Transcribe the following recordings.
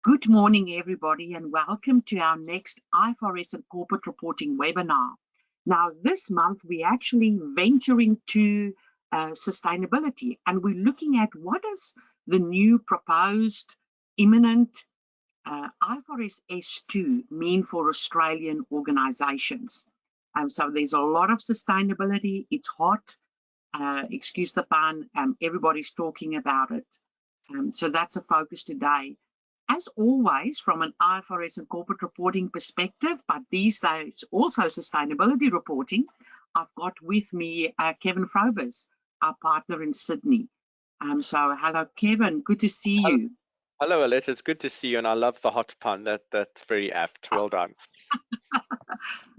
Good morning, everybody, and welcome to our next IFRS and corporate reporting webinar. Now, this month, we're actually venturing to sustainability, and we're looking at what is the new proposed imminent IFRS S2 mean for Australian organizations. So there's a lot of sustainability. It's hot. Excuse the pun. Everybody's talking about it. So that's a focus today. As always, from an IFRS and corporate reporting perspective, but these days also sustainability reporting, I've got with me Kevin Frohbus, our partner in Sydney. So hello, Kevin. Good to see you. Hello, Aletta. It's good to see you, and I love the hot pun. That's very apt. Well done.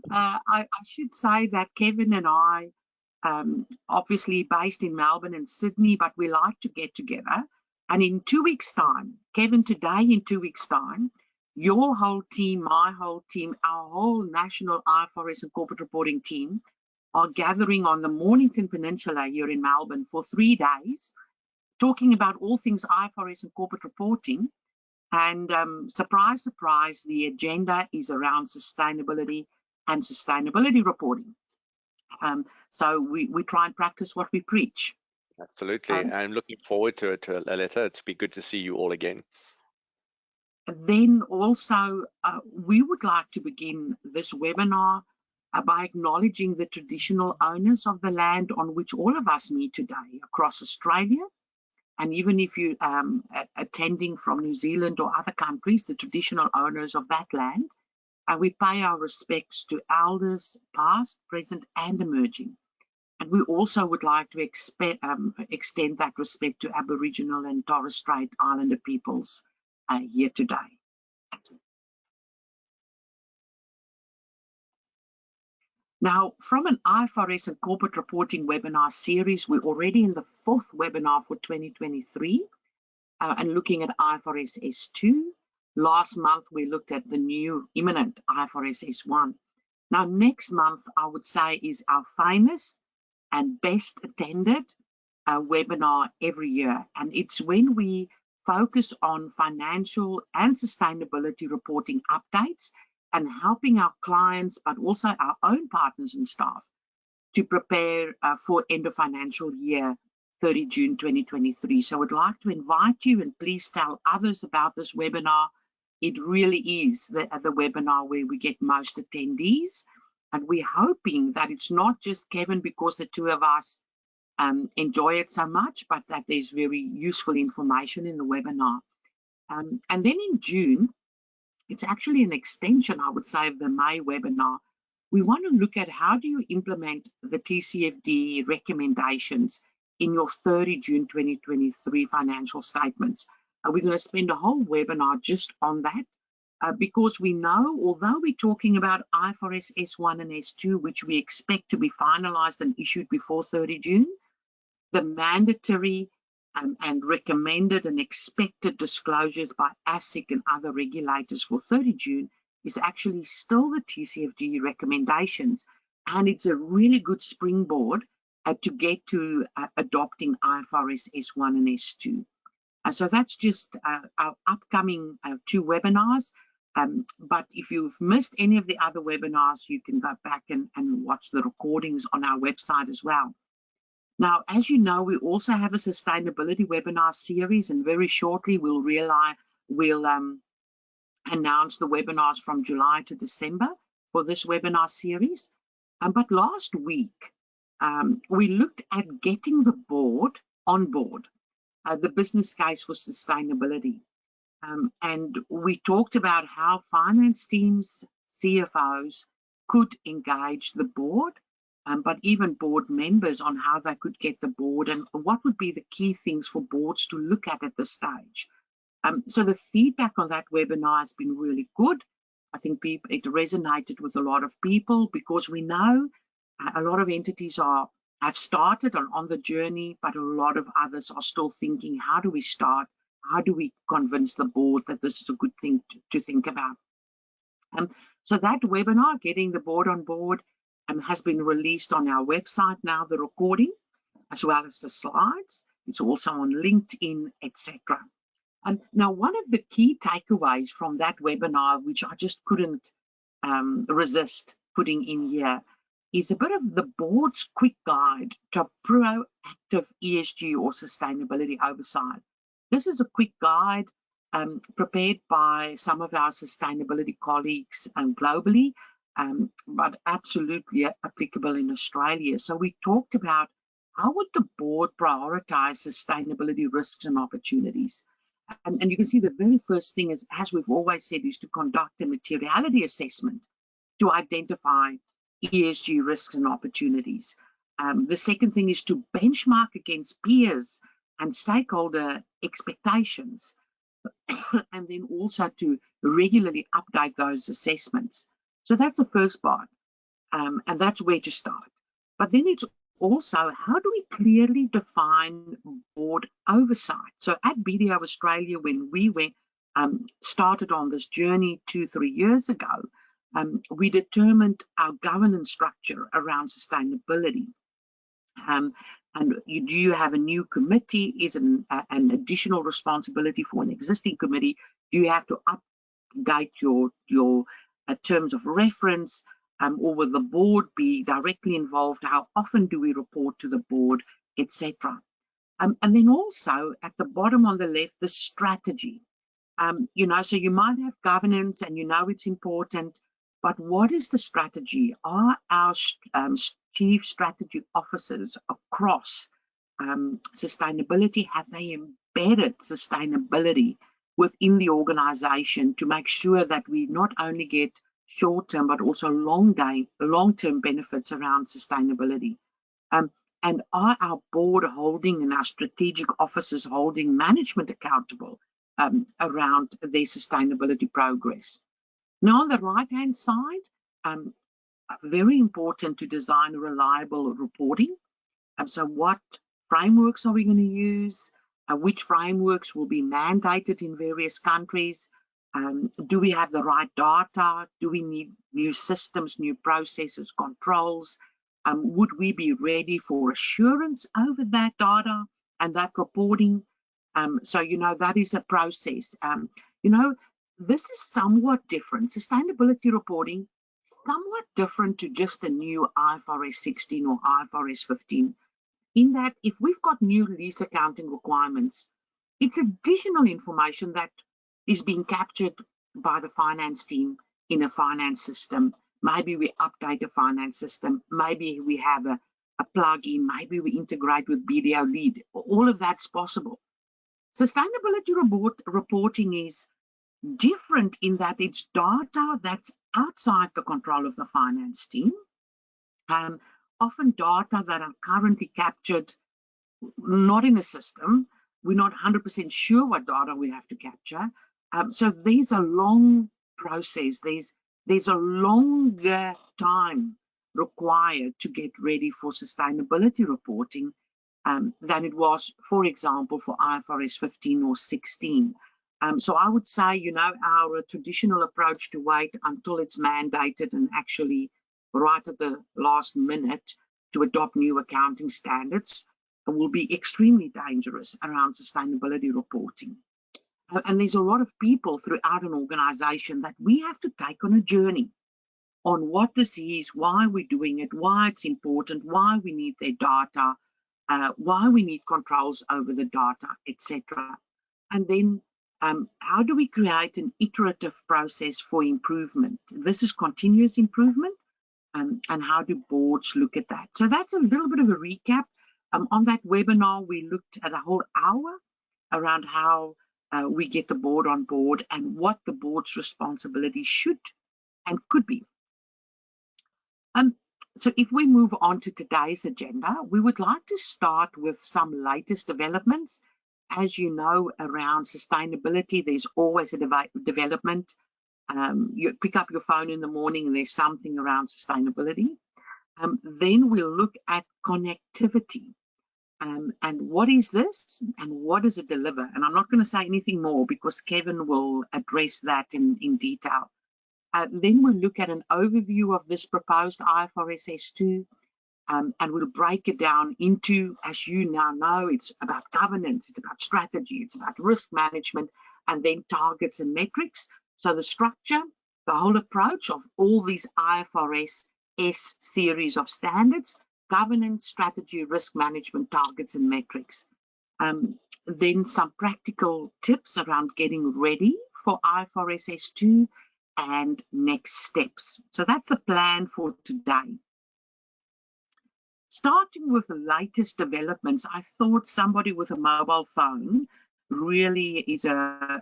I should say that Kevin and I, obviously based in Melbourne and Sydney, but we like to get together. And in 2 weeks' time, Kevin, today in 2 weeks' time, your whole team, my whole team, our whole national IFRS and corporate reporting team are gathering on the Mornington Peninsula here in Melbourne for 3 days, talking about all things IFRS and corporate reporting. And surprise, surprise, the agenda is around sustainability and sustainability reporting. So we try and practice what we preach. Absolutely. I'm looking forward to it, Aletta. It's be good to see you all again. Then also, we would like to begin this webinar by acknowledging the traditional owners of the land on which all of us meet today across Australia. And even if you attending from New Zealand or other countries, the traditional owners of that land, we pay our respects to elders, past, present, and emerging. And we also would like to extend that respect to Aboriginal and Torres Strait Islander peoples here today. Now, from an IFRS and corporate reporting webinar series, we're already in the 4th webinar for 2023 and looking at IFRS S2. Last month, we looked at the new imminent IFRS S1. Now, next month, I would say, is our famous and best attended webinar every year. And it's when we focus on financial and sustainability reporting updates and helping our clients, but also our own partners and staff to prepare for end of financial year, 30 June 2023. So I'd like to invite you, and please tell others about this webinar. It really is the webinar where we get most attendees. And we're hoping that it's not just Kevin because the two of us enjoy it so much, but that there's very useful information in the webinar. And then in June, it's actually an extension, I would say, of the May webinar. We want to look at how do you implement the TCFD recommendations in your 30 June 2023 financial statements. We're going to spend a whole webinar just on that. Because we know, although we're talking about IFRS S1 and S2, which we expect to be finalized and issued before 30 June, the mandatory and recommended and expected disclosures by ASIC and other regulators for 30 June is actually still the TCFD recommendations. And it's a really good springboard to get to adopting IFRS S1 and S2. So that's just our upcoming 2 webinars. But if you've missed any of the other webinars, you can go back and watch the recordings on our website as well. Now, as you know, we also have a sustainability webinar series, and very shortly we'll announce the webinars from July to December for this webinar series. But last week, we looked at getting the board on board, the business case for sustainability. And we talked about how finance teams, CFOs could engage the board, but even board members on how they could get the board and what would be the key things for boards to look at this stage. So the feedback on that webinar has been really good. I think it resonated with a lot of people because we know a lot of entities have started on the journey, but a lot of others are still thinking, how do we start? How do we convince the board that this is a good thing to think about? So that webinar, Getting the Board on Board, has been released on our website now, the recording, as well as the slides. It's also on LinkedIn, etc. Now, one of the key takeaways from that webinar, which I just couldn't resist putting in here, is a bit of the board's quick guide to proactive ESG or sustainability oversight. This is a quick guide prepared by some of our sustainability colleagues globally, but absolutely applicable in Australia. So we talked about how would the board prioritize sustainability risks and opportunities. And you can see the very first thing is, as we've always said, is to conduct a materiality assessment to identify ESG risks and opportunities. The second thing is to benchmark against peers and stakeholder expectations, and then also to regularly update those assessments. So that's the first part, and that's where to start. But then it's also, how do we clearly define board oversight? So at BDO Australia, when we started on this journey 2-3 years ago, we determined our governance structure around sustainability. And do you have a new committee? Is it an additional responsibility for an existing committee? Do you have to update your terms of reference? Or will the board be directly involved? How often do we report to the board, etc.? And then also at the bottom on the left, the strategy. So you might have governance and it's important, but what is the strategy? Are our chief strategy officers across sustainability, have they embedded sustainability within the organization to make sure that we not only get short-term but also long-term benefits around sustainability? And are our board holding and our strategic officers holding management accountable around their sustainability progress? Now on the right-hand side, very important to design reliable reporting. So what frameworks are we going to use? Which frameworks will be mandated in various countries? Do we have the right data? Do we need new systems, new processes, controls? Would we be ready for assurance over that data and that reporting? So that is a process. This is somewhat different. Sustainability reporting, somewhat different to just a new IFRS 16 or IFRS 15, in that if we've got new lease accounting requirements, it's additional information that is being captured by the finance team in a finance system. Maybe we update a finance system, maybe we have a plug-in, maybe we integrate with BDO Lead. All of that's possible. Sustainability reporting is different in that it's data that's outside the control of the finance team. Often data that are currently captured not in the system. We're not 100% sure what data we have to capture. So there's a long process. There's a longer time required to get ready for sustainability reporting than it was, for example, for IFRS 15 or 16. So I would say, our traditional approach to wait until it's mandated and actually right at the last minute to adopt new accounting standards will be extremely dangerous around sustainability reporting. And there's a lot of people throughout an organization that we have to take on a journey on what this is, why we're doing it, why it's important, why we need their data, why we need controls over the data, etc. And then how do we create an iterative process for improvement? This is continuous improvement, and how do boards look at that? So that's a little bit of a recap. On that webinar, we looked at a whole hour around how we get the board on board and what the board's responsibility should and could be. So if we move on to today's agenda, we would like to start with some latest developments. As you know, around sustainability, there's always a development. You pick up your phone in the morning and there's something around sustainability. Then we'll look at connectivity. And what is this and what does it deliver? And I'm not going to say anything more because Kevin will address that in detail. Then we'll look at an overview of this proposed IFRS S2. and we'll break it down into, as you now know, it's about governance, it's about strategy, it's about risk management, and then targets and metrics. So the structure, the whole approach of all these IFRS S series of standards: governance, strategy, risk management, targets and metrics. Then some practical tips around getting ready for IFRS S2 and next steps. So that's the plan for today. Starting with the latest developments, I thought somebody with a mobile phone really is a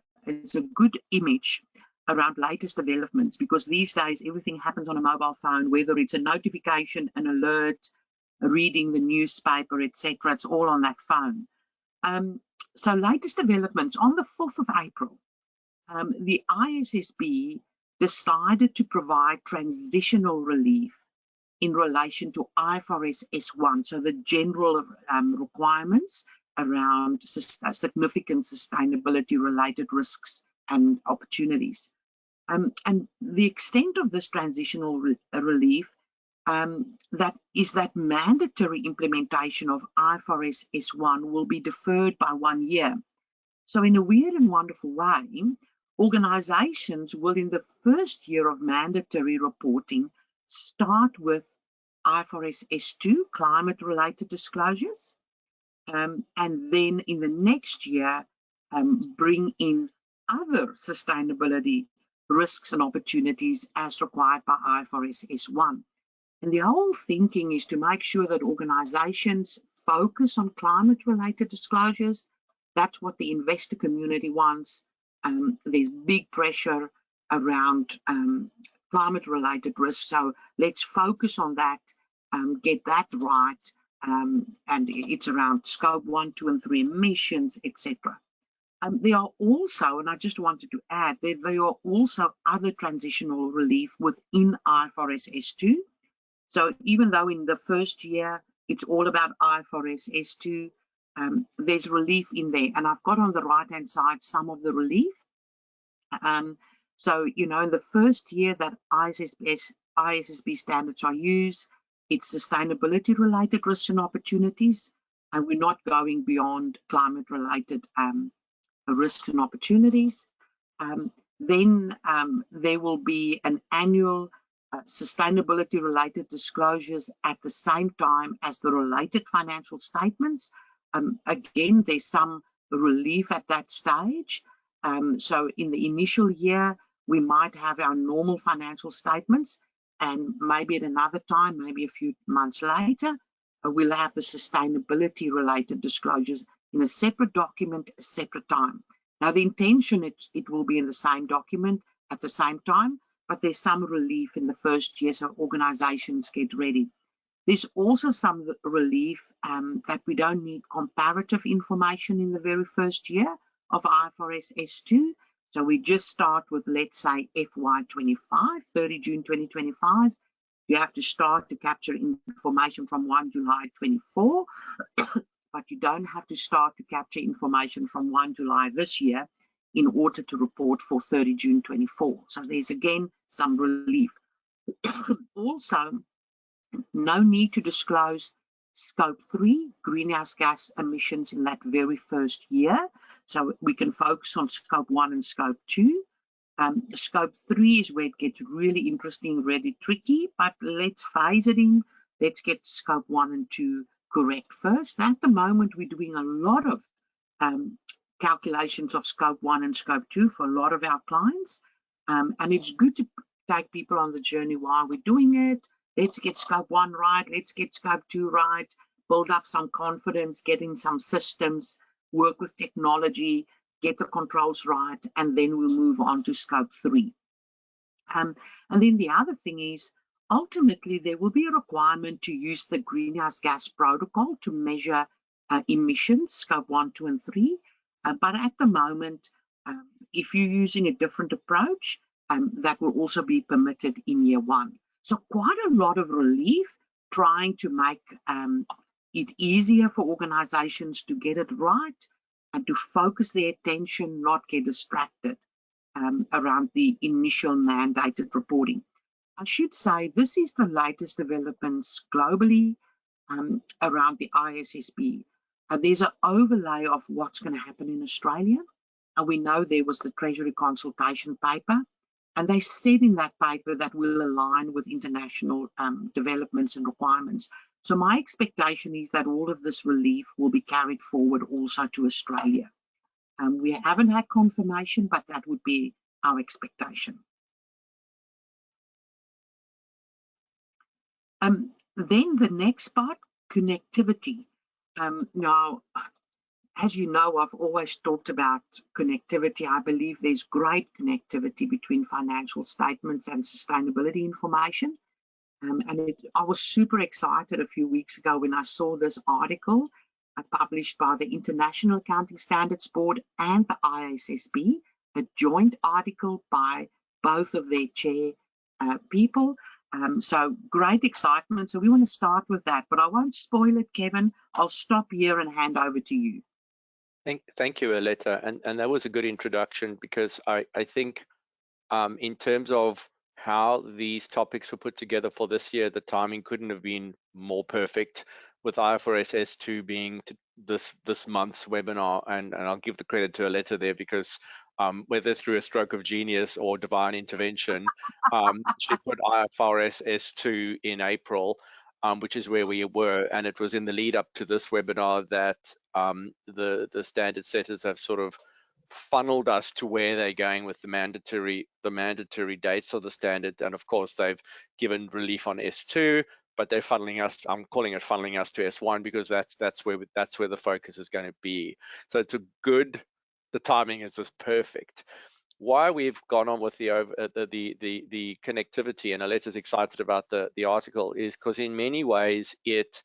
good image around latest developments, because these days everything happens on a mobile phone, whether it's a notification, an alert, reading the newspaper, etc. It's all on that phone. So latest developments on the 4th of April, the ISSB decided to provide transitional relief in relation to IFRS S1, so the general requirements around significant sustainability-related risks and opportunities. And the extent of this transitional relief, that mandatory implementation of IFRS S1 will be deferred by 1 year. So in a weird and wonderful way, organizations will, in the first year of mandatory reporting, start with IFRS S2, climate-related disclosures, and then in the next year, bring in other sustainability risks and opportunities as required by IFRS S1. And the whole thinking is to make sure that organizations focus on climate-related disclosures. That's what the investor community wants. There's big pressure around climate-related risks, so let's focus on that, get that right, and it's around scope 1, 2, and 3 emissions, etc. There are also, and I just wanted to add, there are also other transitional relief within IFRS S2. So even though in the first year it's all about IFRS S2, there's relief in there. And I've got on the right-hand side some of the relief. So, you know, in the first year that ISSB standards are used, it's sustainability-related risks and opportunities, and we're not going beyond climate-related risks and opportunities. Then there will be an annual sustainability-related disclosures at the same time as the related financial statements. Again, there's some relief at that stage. So in the initial year, we might have our normal financial statements, and maybe at another time, maybe a few months later, we'll have the sustainability-related disclosures in a separate document, a separate time. Now, the intention, it will be in the same document at the same time, but there's some relief in the first year, so organizations get ready. There's also some relief that we don't need comparative information in the very first year of IFRS S2. So we just start with, let's say, FY25, 30 June 2025. You have to start to capture information from 1 July 24, but you don't have to start to capture information from 1 July this year in order to report for 30 June 24. So there's again some relief. Also, no need to disclose scope 3 greenhouse gas emissions in that very first year. So we can focus on scope 1 and scope 2. Scope 3 is where it gets really interesting, really tricky, but let's phase it in. Let's get scope 1 and 2 correct first. At the moment, we're doing a lot of calculations of scope 1 and scope 2 for a lot of our clients. And it's good to take people on the journey while we're doing it. Let's get scope 1 right. Let's get scope 2 right. Build up some confidence, get in some systems, work with technology, get the controls right, and then we'll move on to scope 3. And then the other thing is, ultimately, there will be a requirement to use the greenhouse gas protocol to measure emissions, scope 1, 2, and 3. But at the moment, if you're using a different approach, that will also be permitted in year 1. So quite a lot of relief, trying to make it easier for organizations to get it right and to focus their attention, not get distracted around the initial mandated reporting. I should say this is the latest developments globally. around the ISSB. There's an overlay of what's going to happen in Australia. And we know there was the Treasury consultation paper. And they said in that paper that will align with international developments and requirements. So my expectation is that all of this relief will be carried forward also to Australia. We haven't had confirmation, but that would be our expectation. Then the next part, connectivity. Now, as you know, I've always talked about connectivity. I believe there's great connectivity between financial statements and sustainability information. I was super excited a few weeks ago when I saw this article published by the International Accounting Standards Board and the ISSB, a joint article by both of their chair people. So great excitement. So we want to start with that, but I won't spoil it, Kevin. I'll stop here and hand over to you. Thank you, Aletta, and that was a good introduction, because I think in terms of how these topics were put together for this year, the timing couldn't have been more perfect, with IFRS S2 being this month's webinar, and I'll give the credit to Aletta there, because whether through a stroke of genius or divine intervention, she put IFRS S2 in April, which is where we were, and it was in the lead up to this webinar that the standard setters have sort of funneled us to where they're going with the mandatory dates of the standard. And of course, they've given relief on S2, but they're funneling us, I'm calling it funneling us to S1, because that's where the focus is going to be. So it's the timing is just perfect. Why we've gone on with the connectivity, and Aletta's excited about the article, is because in many ways it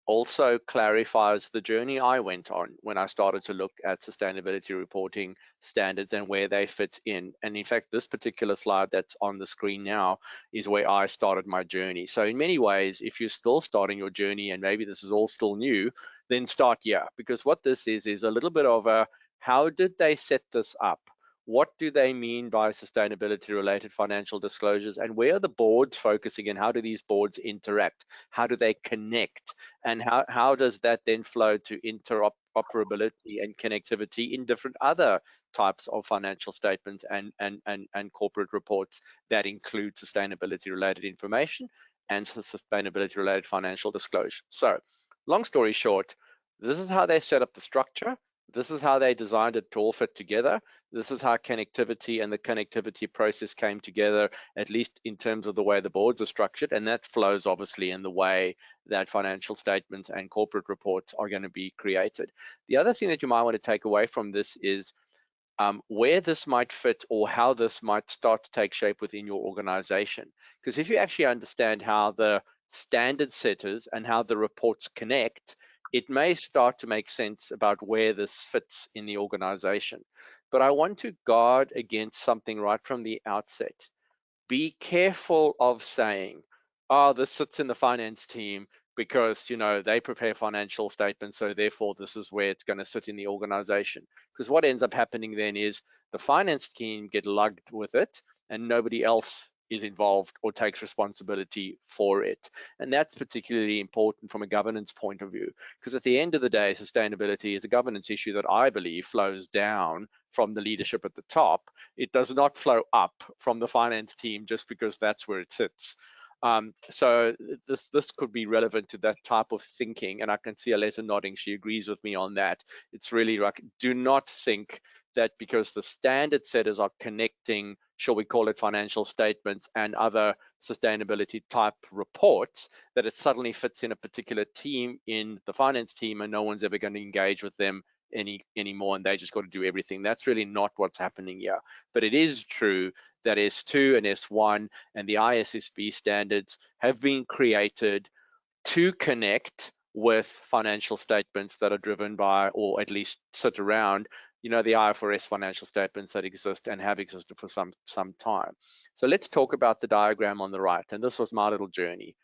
also clarifies the journey I went on when I started to look at sustainability reporting standards and where they fit in. And in fact, this particular slide that's on the screen now is where I started my journey. So in many ways, if you're still starting your journey and maybe this is all still new, then start here, because what this is a little bit of a, how did they set this up? What do they mean by sustainability related financial disclosures, and where are the boards focusing, and how do these boards interact? How do they connect? And how does that then flow to interoperability and connectivity in different other types of financial statements and corporate reports that include sustainability related information and sustainability related financial disclosure? So long story short, this is how they set up the structure. This is how they designed it to all fit together. This is how connectivity and the connectivity process came together, at least in terms of the way the boards are structured, and that flows obviously in the way that financial statements and corporate reports are going to be created. The other thing that you might want to take away from this is where this might fit, or how this might start to take shape within your organization. Because if you actually understand how the standard setters and how the reports connect, it may start to make sense about where this fits in the organization. But I want to guard against something right from the outset. Be careful of saying, oh, this sits in the finance team because, you know, they prepare financial statements, so therefore this is where it's going to sit in the organization. Because what ends up happening then is the finance team get lugged with it and nobody else is involved or takes responsibility for it. And that's particularly important from a governance point of view, because at the end of the day, sustainability is a governance issue that I believe flows down from the leadership at the top. It does not flow up from the finance team just because that's where it sits. So this could be relevant to that type of thinking, and I can see Aletta nodding. She agrees with me on that. It's really like, do not think that because the standard setters are connecting, shall we call it, financial statements and other sustainability type reports, that it suddenly fits in a particular team in the finance team and no one's ever going to engage with them anymore, and they just got to do everything. That's really not what's happening here. But it is true that S2 and S1 and the ISSB standards have been created to connect with financial statements that are driven by, or at least sit around, you know, the IFRS financial statements that exist and have existed for some time. So let's talk about the diagram on the right. And this was my little journey.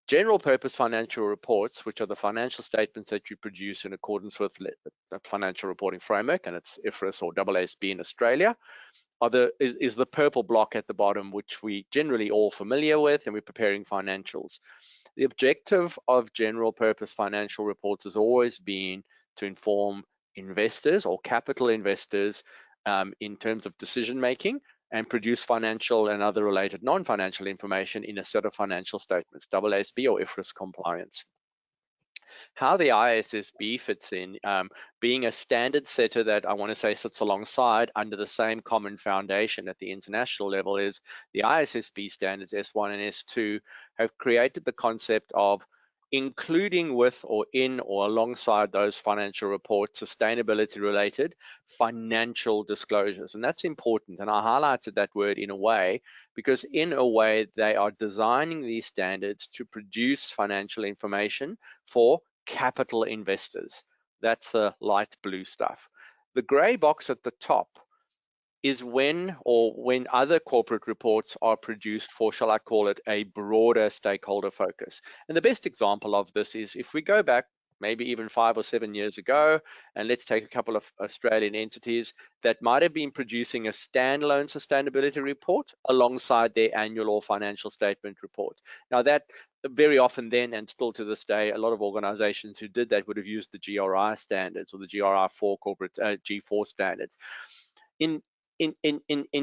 General purpose financial reports, which are the financial statements that you produce in accordance with the financial reporting framework, and it's IFRS or AASB in Australia, is the purple block at the bottom, which we generally all familiar with, and we're preparing financials. The objective of general purpose financial reports has always been to inform investors or capital investors in terms of decision making, and produce financial and other related non-financial information in a set of financial statements, AASB or IFRS compliance. How the ISSB fits in, being a standard setter that I want to say sits alongside under the same common foundation at the international level, is the ISSB standards S1 and S2 have created the concept of including with or in or alongside those financial reports sustainability related financial disclosures. And that's important, and I highlighted that word in a way because in a way they are designing these standards to produce financial information for capital investors. That's the light blue stuff. The gray box at the top is when other corporate reports are produced for, shall I call it, a broader stakeholder focus. And the best example of this is if we go back maybe even 5 or 7 years ago, and let's take a couple of Australian entities that might have been producing a standalone sustainability report alongside their annual or financial statement report. Now that very often then, and still to this day, a lot of organizations who did that would have used the GRI standards or the GRI4 corporate G4 standards. In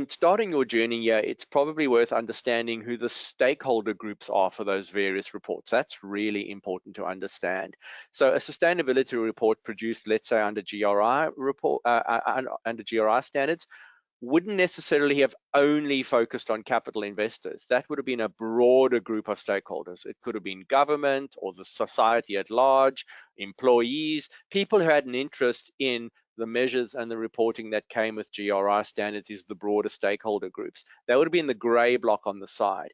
starting your journey here, it's probably worth understanding who the stakeholder groups are for those various reports. That's really important to understand. So a sustainability report produced, let's say, under GRI report under GRI standards, wouldn't necessarily have only focused on capital investors. That would have been a broader group of stakeholders. It could have been government or the society at large, employees, people who had an interest in the measures and the reporting that came with GRI standards is the broader stakeholder groups. That would have been the gray block on the side.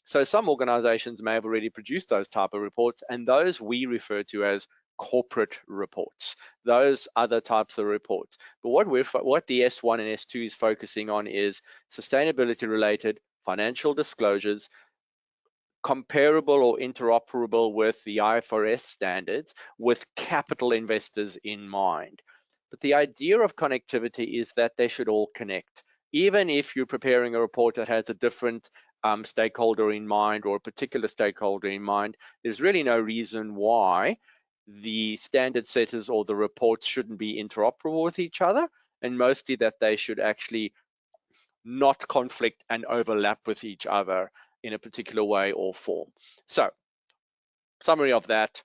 So some organizations may have already produced those type of reports, and those we refer to as corporate reports, those other types of reports. But what the S1 and S2 is focusing on is sustainability related financial disclosures comparable or interoperable with the IFRS standards with capital investors in mind. But the idea of connectivity is that they should all connect. Even if you're preparing a report that has a different stakeholder in mind or a particular stakeholder in mind, there's really no reason why the standard setters or the reports shouldn't be interoperable with each other, and mostly that they should actually not conflict and overlap with each other in a particular way or form. So, summary of that,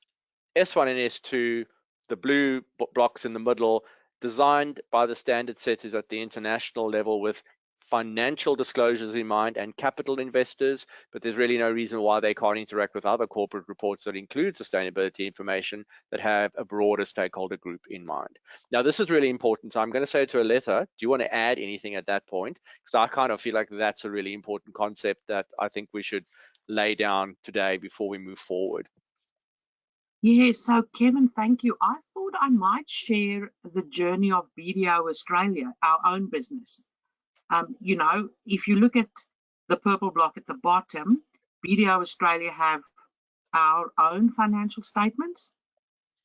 S1 and S2, the blue blocks in the middle, designed by the standard setters at the international level with financial disclosures in mind and capital investors, but there's really no reason why they can't interact with other corporate reports that include sustainability information that have a broader stakeholder group in mind. Now, this is really important. So I'm going to say to Aletta, do you want to add anything at that point? Because I kind of feel like that's a really important concept that I think we should lay down today before we move forward. Yes, so Kevin, thank you. I thought I might share the journey of BDO Australia, our own business. You know, if you look at the purple block at the bottom, BDO Australia have our own financial statements.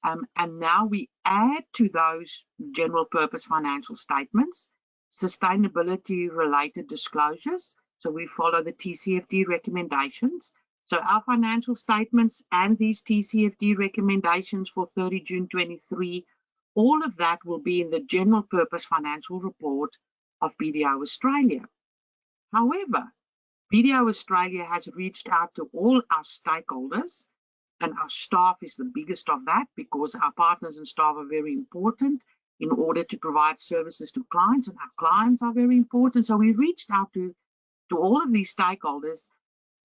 And now we add to those general purpose financial statements, sustainability related disclosures. So we follow the TCFD recommendations. So our financial statements and these TCFD recommendations for 30 June 23, all of that will be in the general purpose financial report of BDO Australia. However, BDO Australia has reached out to all our stakeholders, and our staff is the biggest of that because our partners and staff are very important in order to provide services to clients, and our clients are very important. So we reached out to all of these stakeholders,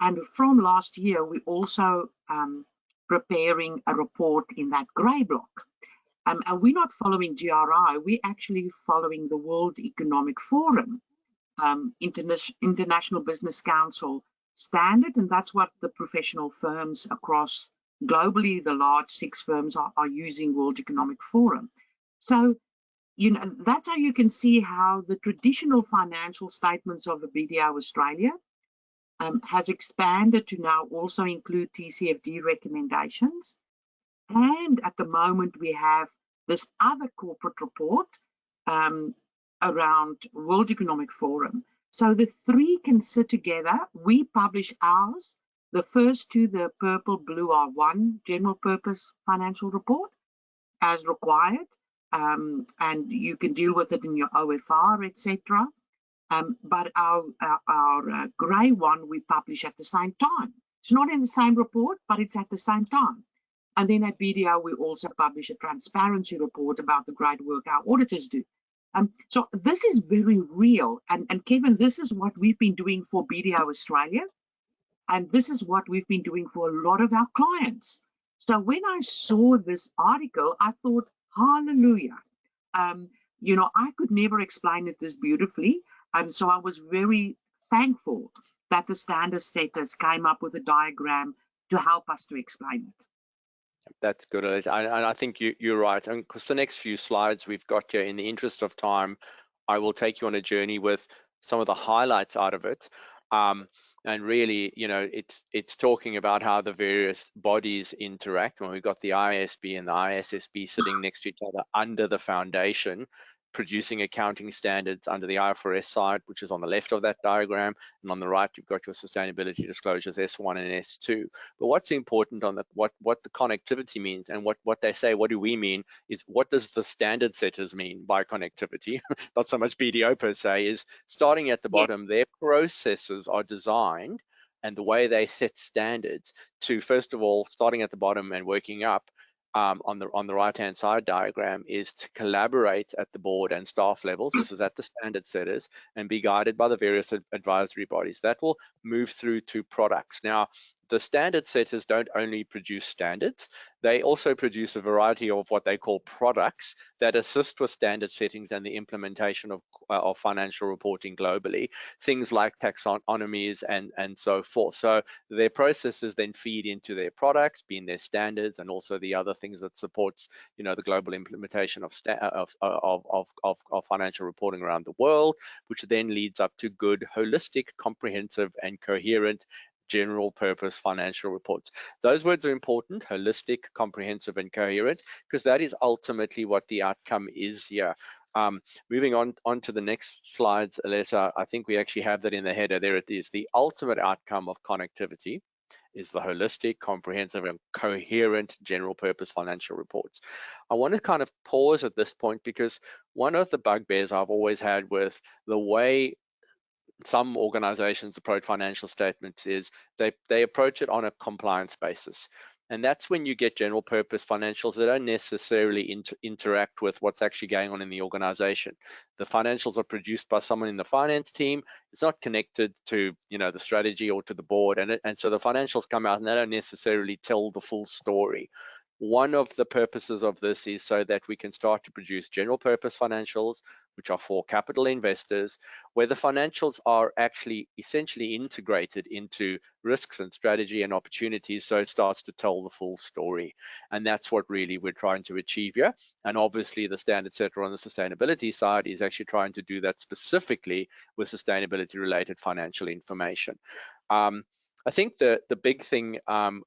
and from last year, we also preparing a report in that grey block. And we're not following GRI, we're actually following the World Economic Forum, International Business Council standard, and that's what the professional firms across globally, the large 6 firms are using World Economic Forum. So, you know, that's how you can see how the traditional financial statements of the BDO Australia has expanded to now also include TCFD recommendations. And at the moment, we have this other corporate report around World Economic Forum. So the 3 can sit together. We publish ours. The first two, the purple, blue, are one general purpose financial report as required, and you can deal with it in your OFR, etc. But our grey one we publish at the same time. It's not in the same report, but it's at the same time. And then at BDO, we also publish a transparency report about the great work our auditors do. So this is very real. And Kevin, this is what we've been doing for BDO Australia. And this is what we've been doing for a lot of our clients. So when I saw this article, I thought, hallelujah. You know, I could never explain it this beautifully. So I was very thankful that the standard setters came up with a diagram to help us to explain it. That's good. And I think you're right. Because the next few slides we've got here, in the interest of time, I will take you on a journey with some of the highlights out of it. And really, you know, it's talking about how the various bodies interact. When we've got the ISB and the ISSB sitting next to each other under the foundation, producing accounting standards under the IFRS side, which is on the left of that diagram, and on the right you've got your sustainability disclosures S1 and S2. But what's important on the what the connectivity means, and what they say, what do we mean, is what does the standard setters mean by connectivity? Not so much BDO per se, is starting at the bottom. Their processes are designed, and the way they set standards to, first of all, starting at the bottom and working up, on the right-hand side diagram, is to collaborate at the board and staff levels. This is at the standard setters, and be guided by the various advisory bodies. That will move through to products. Now, the standard setters don't only produce standards, they also produce a variety of what they call products that assist with standard settings and the implementation of financial reporting globally, things like taxonomies and so forth. So their processes then feed into their products, being their standards, and also the other things that supports, you know, the global implementation of financial reporting around the world, which then leads up to good, holistic, comprehensive, and coherent general purpose financial reports. Those words are important: holistic, comprehensive, and coherent, because that is ultimately what the outcome is here. Moving on to the next slides, Aletta, I think we actually have that in the header. There it is. The ultimate outcome of connectivity is the holistic, comprehensive, and coherent general purpose financial reports. I want to kind of pause at this point, because one of the bugbears I've always had with the way some organizations approach financial statements is they approach it on a compliance basis. And that's when you get general purpose financials that don't necessarily interact with what's actually going on in the organization. The financials are produced by someone in the finance team. It's not connected to, you know, the strategy or to the board. And so the financials come out and they don't necessarily tell the full story. One of the purposes of this is so that we can start to produce general purpose financials, which are for capital investors, where the financials are actually essentially integrated into risks and strategy and opportunities, so it starts to tell the full story. And that's what really we're trying to achieve here. And obviously the standard setter on the sustainability side is actually trying to do that specifically with sustainability related financial information. I think the big thing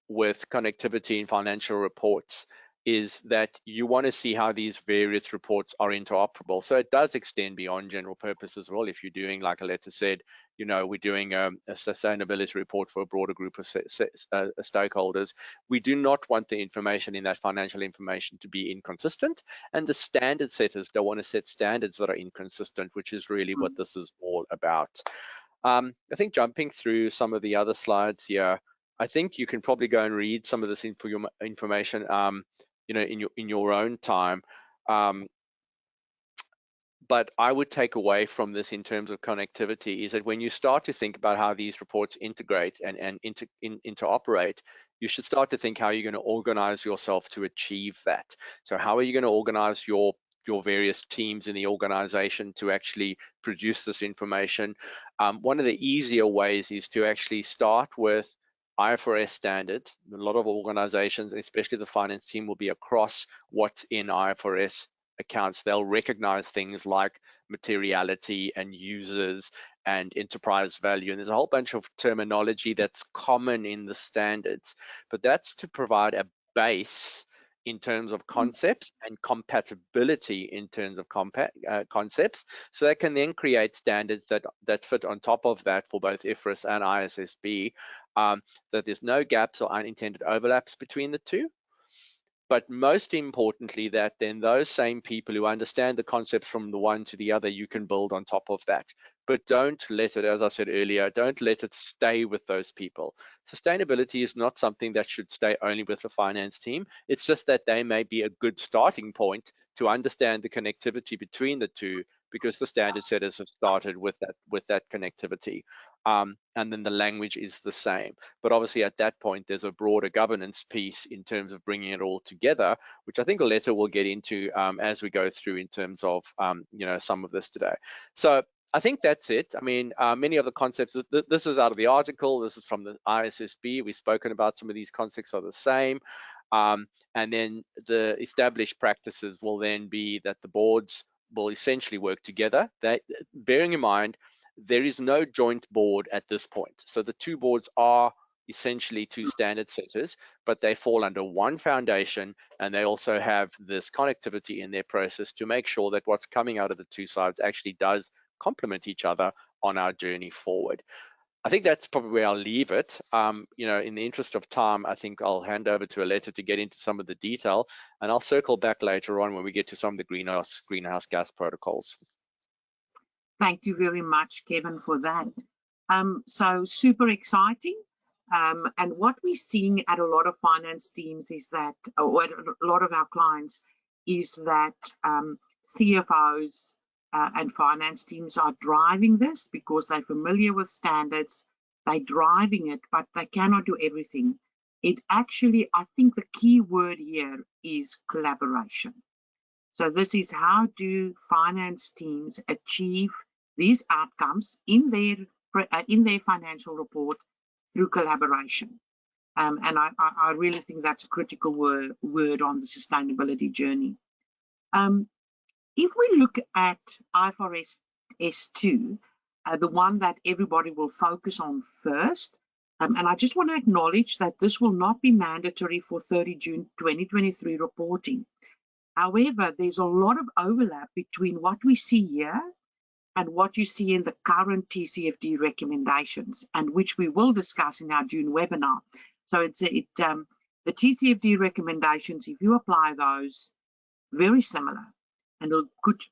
with connectivity in financial reports is that you want to see how these various reports are interoperable. So it does extend beyond general purpose as well. If you're doing, like Aletta said, you know, we're doing a sustainability report for a broader group of stakeholders, we do not want the information in that financial information to be inconsistent. And the standard setters don't want to set standards that are inconsistent, which is really what this is all about. I think jumping through some of the other slides here, I think you can probably go and read some of this information, you know, in your own time. But I would take away from this in terms of connectivity is that when you start to think about how these reports integrate and interoperate, you should start to think how you're going to organize yourself to achieve that. So how are you going to organize your various teams in the organization to actually produce this information? One of the easier ways is to actually start with IFRS standards. A lot of organizations, especially the finance team, will be across what's in IFRS accounts. They'll recognize things like materiality and users and enterprise value, and there's a whole bunch of terminology that's common in the standards, but that's to provide a base in terms of concepts and compatibility in terms of concepts. So they can then create standards that fit on top of that for both IFRS and ISSB, that there's no gaps or unintended overlaps between the two. But most importantly, that then those same people who understand the concepts from the one to the other, you can build on top of that. But don't let it, as I said earlier, don't let it stay with those people. Sustainability is not something that should stay only with the finance team. It's just that they may be a good starting point to understand the connectivity between the two, because the standard setters have started with that connectivity. And then the language is the same. But obviously at that point, there's a broader governance piece in terms of bringing it all together, which I think Aletta will get into as we go through in terms of some of this today. So I think that's it. I mean, many of the concepts, this is out of the article, this is from the ISSB. We've spoken about some of these concepts are the same. And then the established practices will then be that the boards will essentially work together. Bearing in mind, there is no joint board at this point. So the two boards are essentially two standard setters, but they fall under one foundation, and they also have this connectivity in their process to make sure that what's coming out of the two sides actually does complement each other on our journey forward. I think that's probably where I'll leave it. In the interest of time, I think I'll hand over to Aletta to get into some of the detail, and I'll circle back later on when we get to some of the greenhouse gas protocols. Thank you very much, Kevin, for that. So super exciting. And what we're seeing at a lot of finance teams is that, or at a lot of our clients, is that CFOs and finance teams are driving this because they're familiar with standards, they're driving it, but they cannot do everything. It actually, I think the key word here is collaboration. So this is how do finance teams achieve these outcomes in their financial report through collaboration. And I really think that's a critical word on the sustainability journey. If we look at IFRS S2, the one that everybody will focus on first, and I just want to acknowledge that this will not be mandatory for 30 June 2023 reporting. However, there's a lot of overlap between what we see here and what you see in the current TCFD recommendations, and which we will discuss in our June webinar. So the TCFD recommendations, if you apply those, very similar, and it'll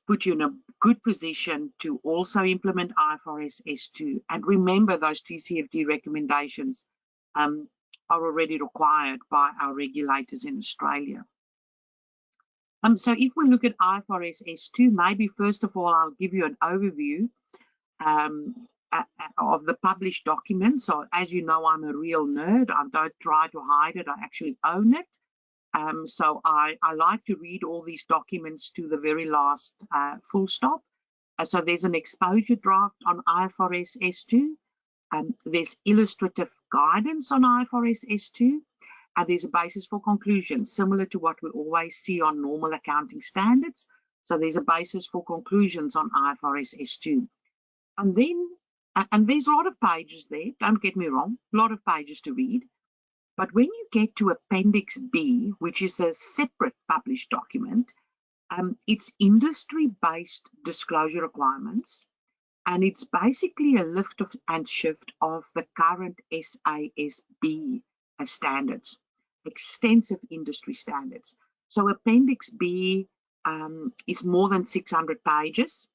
put you in a good position to also implement IFRS S2. And remember, those TCFD recommendations are already required by our regulators in Australia. So if we look at IFRS S2, maybe first of all, I'll give you an overview of the published documents. So as you know, I'm a real nerd. I don't try to hide it. I actually own it. So I like to read all these documents to the very last full stop. So there's an exposure draft on IFRS S2. There's illustrative guidance on IFRS S2. And there's a basis for conclusions, similar to what we always see on normal accounting standards. So there's a basis for conclusions on IFRS S2. And there's a lot of pages there, don't get me wrong, a lot of pages to read. But when you get to Appendix B, which is a separate published document, it's industry-based disclosure requirements. And it's basically a lift and shift of the current SASB standards, extensive industry standards. So Appendix B is more than 600 pages,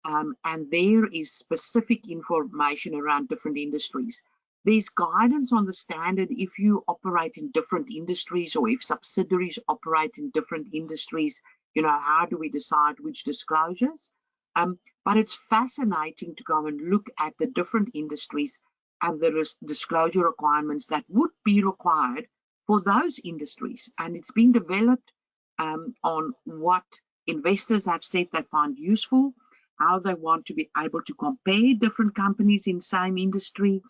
and there is specific information around different industries. There's guidance on the standard if you operate in different industries, or if subsidiaries operate in different industries, how do we decide which disclosures? But it's fascinating to go and look at the different industries and the disclosure requirements that would be required for those industries. And it's been developed on what investors have said they find useful, how they want to be able to compare different companies in same industry.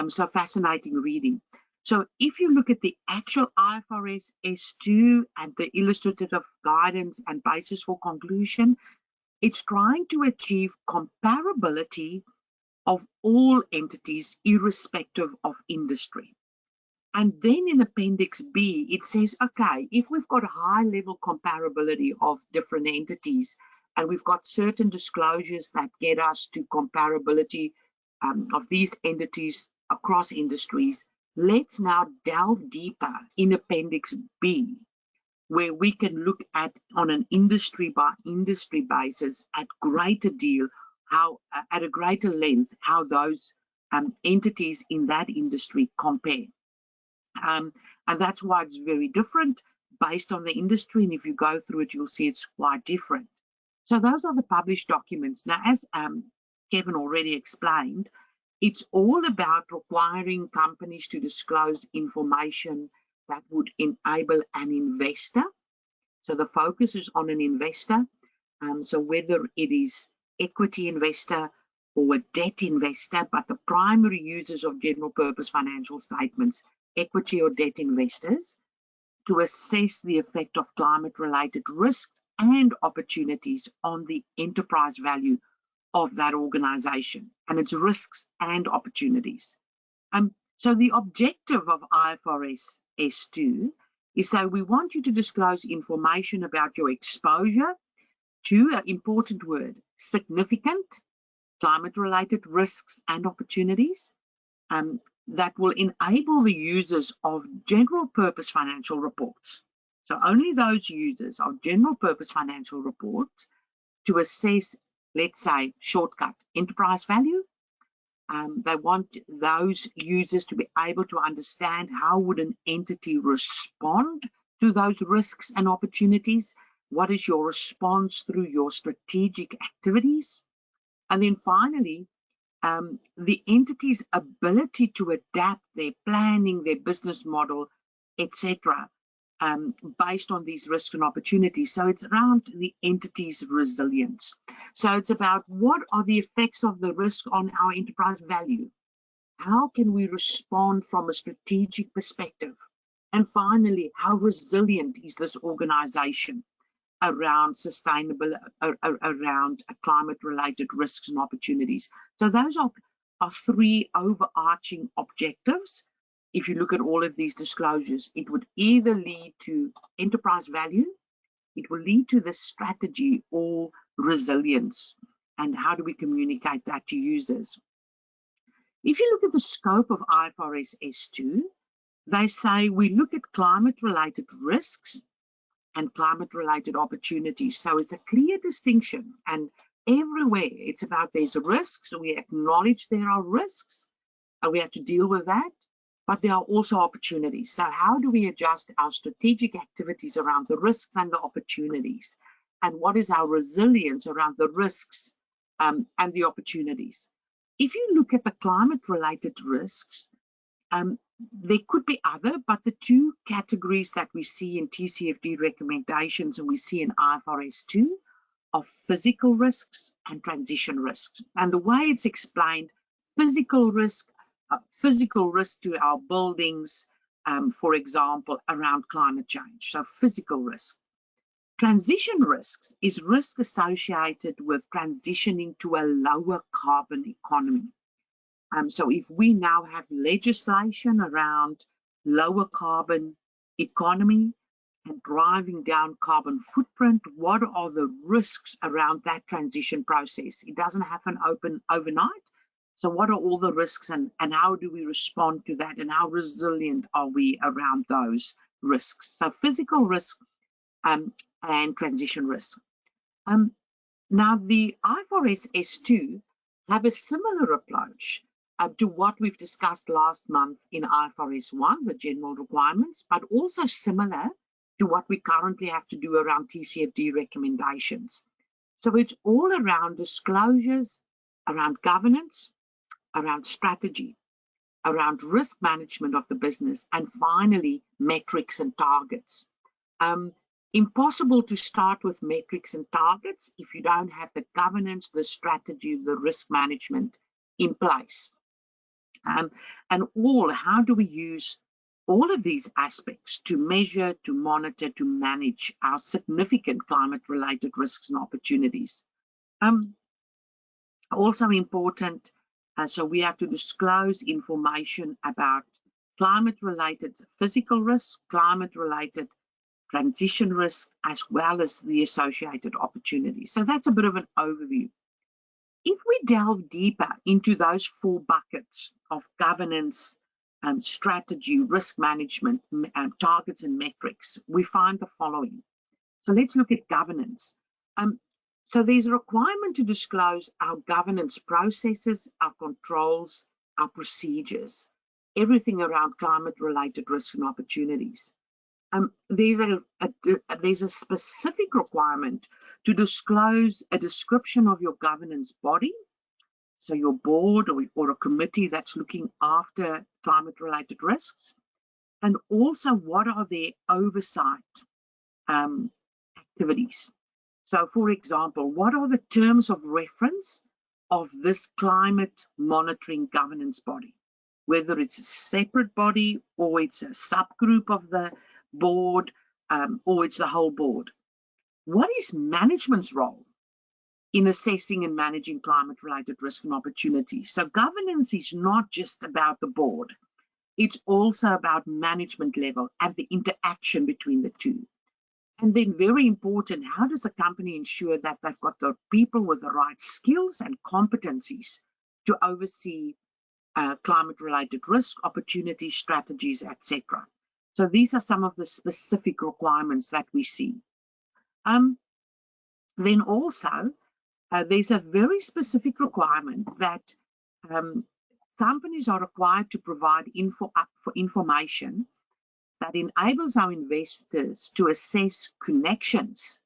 So fascinating reading. So if you look at the actual IFRS S2 and the illustrative guidance and basis for conclusion, it's trying to achieve comparability of all entities irrespective of industry. And then in Appendix B, it says, okay, if we've got a high-level comparability of different entities, and we've got certain disclosures that get us to comparability of these entities across industries, let's now delve deeper in Appendix B, where we can look at, on an industry by industry basis, at a greater length, how those entities in that industry compare. And that's why it's very different based on the industry. And if you go through it, you'll see it's quite different. So those are the published documents. Now, as Kevin already explained, it's all about requiring companies to disclose information that would enable an investor. So the focus is on an investor. So whether it is equity investor or a debt investor, but the primary users of general purpose financial statements, equity or debt investors, to assess the effect of climate-related risks and opportunities on the enterprise value of that organization, and its risks and opportunities. So the objective of IFRS S2 is, so we want you to disclose information about your exposure to, an important word, significant climate-related risks and opportunities, that will enable the users of general purpose financial reports, so only those users of general purpose financial reports, to assess, let's say, shortcut, enterprise value. They want those users to be able to understand how would an entity respond to those risks and opportunities. What is your response through your strategic activities? And then finally, the entity's ability to adapt their planning, their business model, etc., based on these risks and opportunities. So it's around the entity's resilience. So it's about, what are the effects of the risk on our enterprise value? How can we respond from a strategic perspective? And finally, how resilient is this organization around sustainable, around climate-related risks and opportunities? So those are three overarching objectives. If you look at all of these disclosures, it would either lead to enterprise value, it will lead to the strategy, or resilience. And how do we communicate that to users? If you look at the scope of IFRS S2, they say we look at climate-related risks and climate-related opportunities. So it's a clear distinction, and everywhere it's about, there's risks, so we acknowledge there are risks, and we have to deal with that, but there are also opportunities. So how do we adjust our strategic activities around the risks and the opportunities? And what is our resilience around the risks and the opportunities? If you look at the climate-related risks, there could be other, but the two categories that we see in TCFD recommendations and we see in IFRS 2 are physical risks and transition risks. And the way it's explained, physical risk to our buildings, for example, around climate change, so physical risk. Transition risks is risk associated with transitioning to a lower carbon economy. So if we now have legislation around lower carbon economy and driving down carbon footprint, what are the risks around that transition process? It doesn't happen overnight. So what are all the risks, and how do we respond to that, and how resilient are we around those risks? So physical risk and transition risk. Now the IFRS S2 have a similar approach to what we've discussed last month in IFRS 1, the general requirements, but also similar to what we currently have to do around TCFD recommendations. So it's all around disclosures, around governance, around strategy, around risk management of the business, and finally, metrics and targets. Impossible to start with metrics and targets if you don't have the governance, the strategy, the risk management in place. And how do we use all of these aspects to measure, to monitor, to manage our significant climate-related risks and opportunities? Also important, so we have to disclose information about climate-related physical risk, climate-related transition risk, as well as the associated opportunities. So that's a bit of an overview. If we delve deeper into those 4 buckets of governance, strategy, risk management, targets and metrics, we find the following. So let's look at governance. So there's a requirement to disclose our governance processes, our controls, our procedures, everything around climate-related risks and opportunities. There's a specific requirement to disclose a description of your governance body, so your board or a committee that's looking after climate-related risks, and also what are their oversight activities. So, for example, what are the terms of reference of this climate monitoring governance body, whether it's a separate body or it's a subgroup of the board or it's the whole board? What is management's role in assessing and managing climate-related risk and opportunities? So governance is not just about the board. It's also about management level and the interaction between the two. And then very important, how does the company ensure that they've got the people with the right skills and competencies to oversee climate-related risk, opportunities, strategies, etc. So these are some of the specific requirements that we see. Then also, there's a very specific requirement that companies are required to provide information that enables our investors to assess connections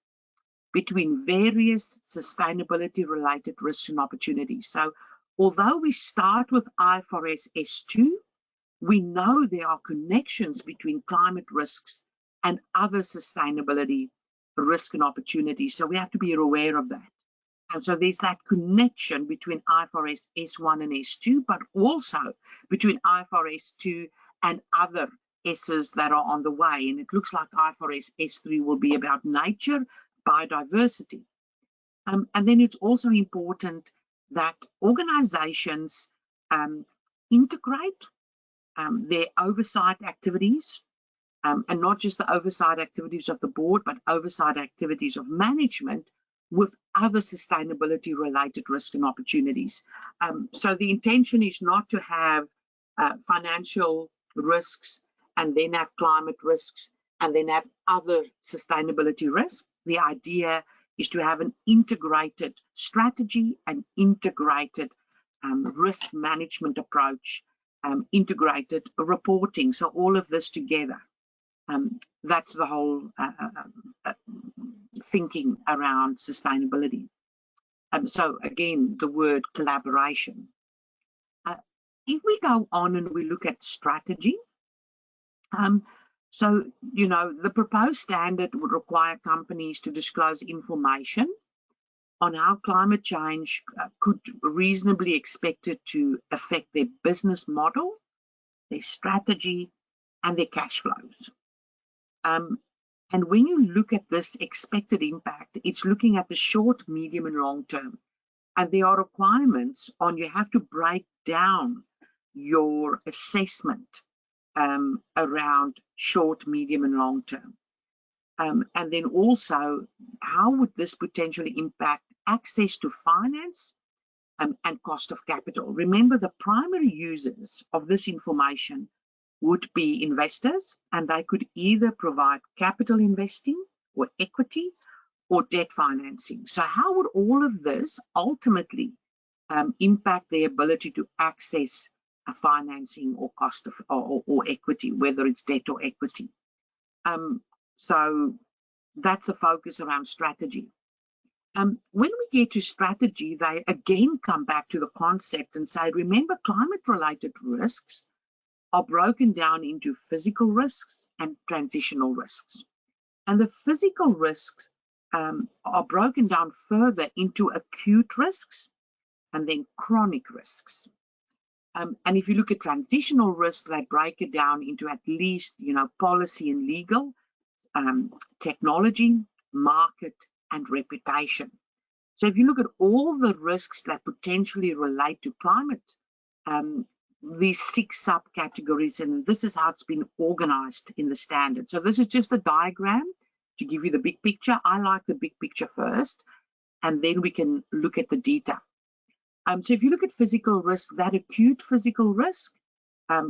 between various sustainability-related risks and opportunities. So although we start with IFRS S2, we know there are connections between climate risks and other sustainability risk and opportunities. So we have to be aware of that. And so there's that connection between IFRS S1 and S2, but also between IFRS 2 and other S's that are on the way. And it looks like IFRS S3 will be about nature, biodiversity. And then it's also important that organizations integrate their oversight activities, and not just the oversight activities of the board, but oversight activities of management with other sustainability related risks and opportunities. So the intention is not to have financial risks and then have climate risks and then have other sustainability risks. The idea is to have an integrated strategy, an integrated risk management approach, integrated reporting. So all of this together. That's the whole thinking around sustainability. So again, the word collaboration. If we go on and we look at strategy, so, you know, the proposed standard would require companies to disclose information on how climate change could reasonably expected to affect their business model, their strategy, and their cash flows. And when you look at this expected impact, it's looking at the short, medium, and long term. And there are requirements on you have to break down your assessment around short, medium, and long term. And then also, how would this potentially impact access to finance and cost of capital? Remember, the primary users of this information would be investors, and they could either provide capital investing or equity or debt financing. So how would all of this ultimately impact their ability to access a financing or cost of or equity, whether it's debt or equity? So that's the focus around strategy. When we get to strategy, they again come back to the concept and say, remember, climate-related risks are broken down into physical risks and transitional risks. And the physical risks are broken down further into acute risks and then chronic risks. And if you look at transitional risks, they break it down into at least, you know, policy and legal, technology, market, and reputation. So if you look at all the risks that potentially relate to climate these 6 subcategories, and this is how it's been organized in the standard. So this is just a diagram to give you the big picture. I like the big picture first, and then we can look at the detail. So if you look at physical risk, that acute physical risk,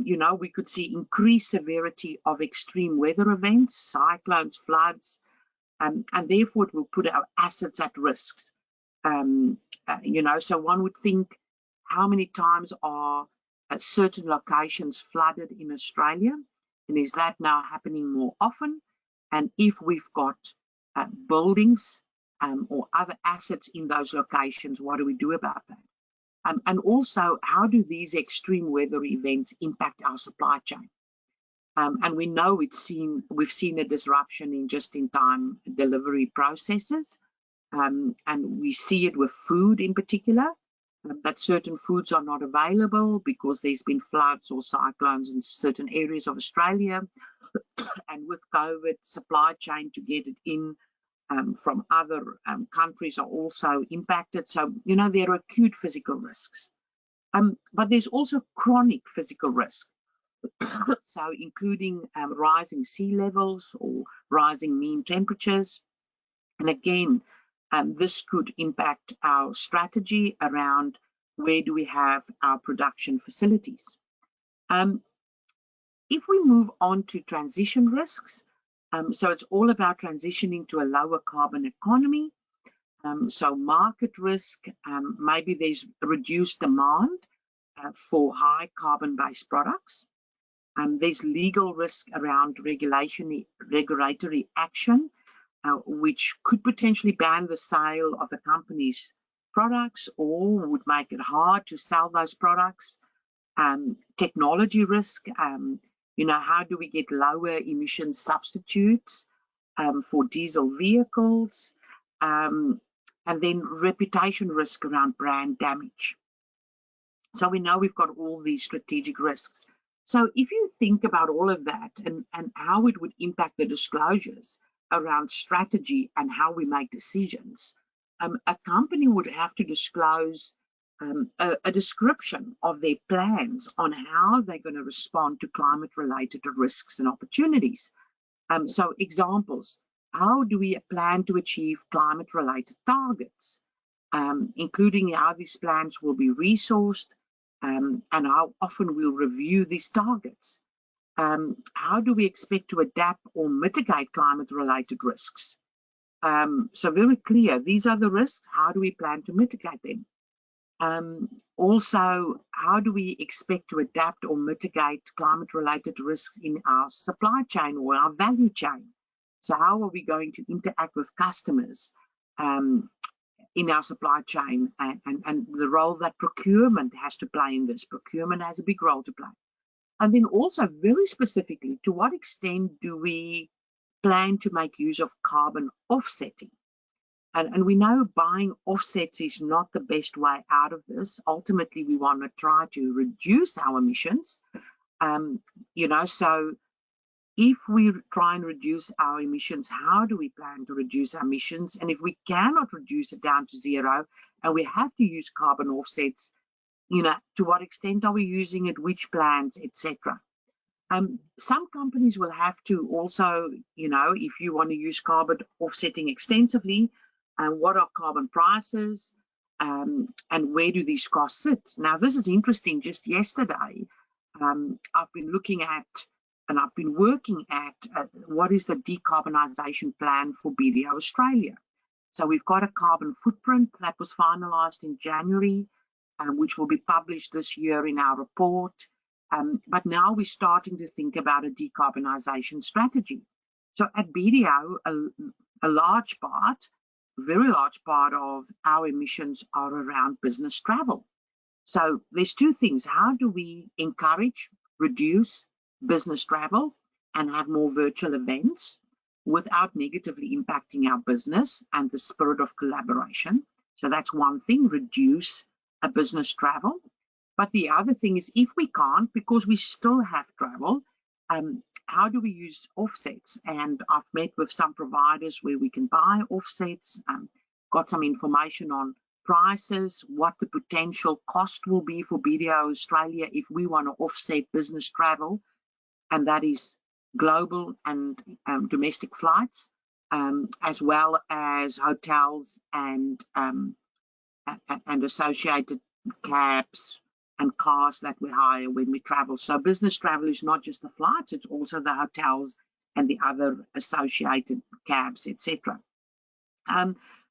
you know, we could see increased severity of extreme weather events, cyclones, floods, and therefore it will put our assets at risk. You know, so one would think, how many times are certain locations flooded in Australia? And is that now happening more often? And if we've got buildings or other assets in those locations, what do we do about that? And also, how do these extreme weather events impact our supply chain? And we know we've seen a disruption in just-in-time delivery processes, and we see it with food in particular, that certain foods are not available because there's been floods or cyclones in certain areas of Australia, and with COVID, supply chain to get it in from other countries are also impacted. So, you know, there are acute physical risks. But there's also chronic physical risk. So including rising sea levels or rising mean temperatures. And again, this could impact our strategy around where do we have our production facilities. If we move on to transition risks, so it's all about transitioning to a lower carbon economy. So market risk, maybe there's reduced demand for high carbon-based products. There's legal risk around regulatory action, which could potentially ban the sale of a company's products or would make it hard to sell those products. Technology risk, you know, how do we get lower emission substitutes for diesel vehicles? And then reputation risk around brand damage. So we know we've got all these strategic risks. So if you think about all of that and how it would impact the disclosures around strategy and how we make decisions, a company would have to disclose a description of their plans on how they're going to respond to climate-related risks and opportunities. So examples, how do we plan to achieve climate-related targets, including how these plans will be resourced, and how often we'll review these targets. How do we expect to adapt or mitigate climate-related risks? So very clear, these are the risks, how do we plan to mitigate them? Also, how do we expect to adapt or mitigate climate-related risks in our supply chain or our value chain? So how are we going to interact with customers in our supply chain, and the role that procurement has to play in this? Procurement has a big role to play. And then also very specifically, to what extent do we plan to make use of carbon offsetting? And we know buying offsets is not the best way out of this. Ultimately, we want to try to reduce our emissions. You know, so if we try and reduce our emissions, how do we plan to reduce our emissions? And if we cannot reduce it down to zero and we have to use carbon offsets, you know, to what extent are we using it, which plans, etc. Some companies will have to also, you know, if you want to use carbon offsetting extensively, what are carbon prices, and where do these costs sit? Now, this is interesting. Just yesterday, I've been looking at and I've been working at what is the decarbonisation plan for BDO Australia. So we've got a carbon footprint that was finalised in January, which will be published this year in our report. But now we're starting to think about a decarbonisation strategy. So at BDO, a large part, very large part of our emissions are around business travel. So there's two things. How do we encourage, reduce business travel and have more virtual events without negatively impacting our business and the spirit of collaboration? So that's one thing, reduce a business travel. But the other thing is, if we can't, because we still have travel, how do we use offsets? And I've met with some providers where we can buy offsets, got some information on prices, what the potential cost will be for BDO Australia if we want to offset business travel, and that is global and domestic flights, as well as hotels and associated cabs and cars that we hire when we travel. So business travel is not just the flights, it's also the hotels and the other associated cabs, etc.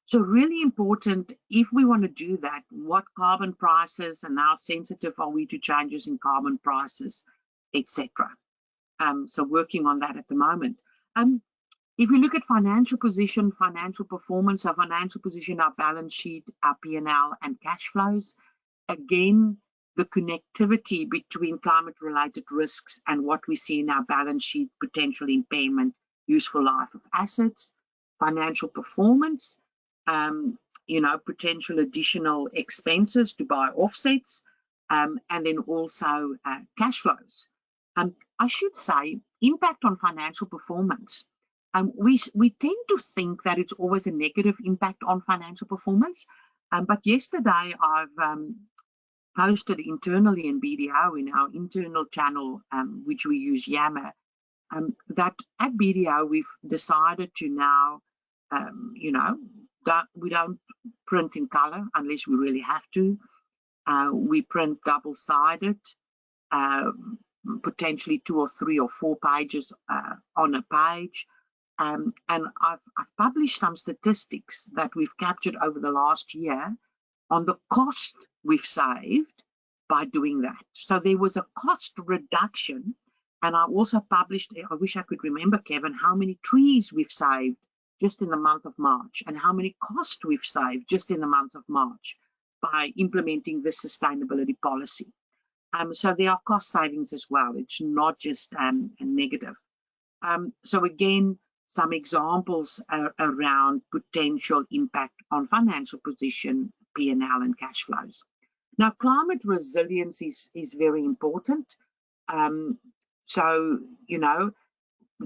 So really important, if we want to do that, what carbon prices and how sensitive are we to changes in carbon prices, etc. So working on that at the moment. If you look at financial position, financial performance, our financial position, our balance sheet, our P&L and cash flows, again, the connectivity between climate-related risks and what we see in our balance sheet, potential impairment, useful life of assets, financial performance, potential additional expenses to buy offsets, and then also cash flows. I should say, impact on financial performance. We tend to think that it's always a negative impact on financial performance, but yesterday I've posted internally in BDO, in our internal channel, which we use Yammer, that at BDO we've decided to now, that we don't print in color unless we really have to. We print double-sided, potentially 2 or 3 or 4 pages on a page. And I've published some statistics that we've captured over the last year on the cost we've saved by doing that. So there was a cost reduction, and I also published, I wish I could remember, Kevin, how many trees we've saved just in the month of March and how many costs we've saved just in the month of March by implementing this sustainability policy. So there are cost savings as well. It's not just a negative. So again, some examples around potential impact on financial position, P&L and cash flows. Now, climate resilience is very important. So,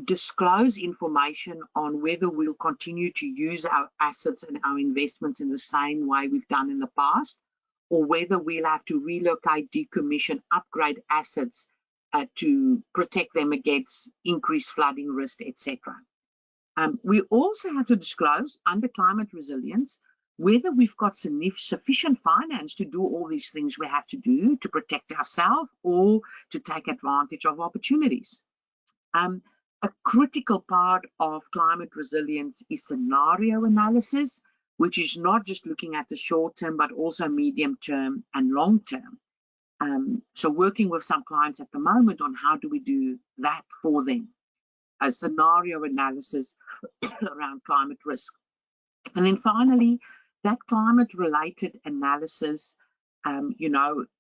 disclose information on whether we'll continue to use our assets and our investments in the same way we've done in the past, or whether we'll have to relocate, decommission, upgrade assets to protect them against increased flooding risk, etc. We also have to disclose under climate resilience whether we've got sufficient finance to do all these things we have to do to protect ourselves or to take advantage of opportunities. A critical part of climate resilience is scenario analysis, which is not just looking at the short term, but also medium term and long term. So working with some clients at the moment on how do we do that for them. A scenario analysis around climate risk. And then finally, that climate-related analysis,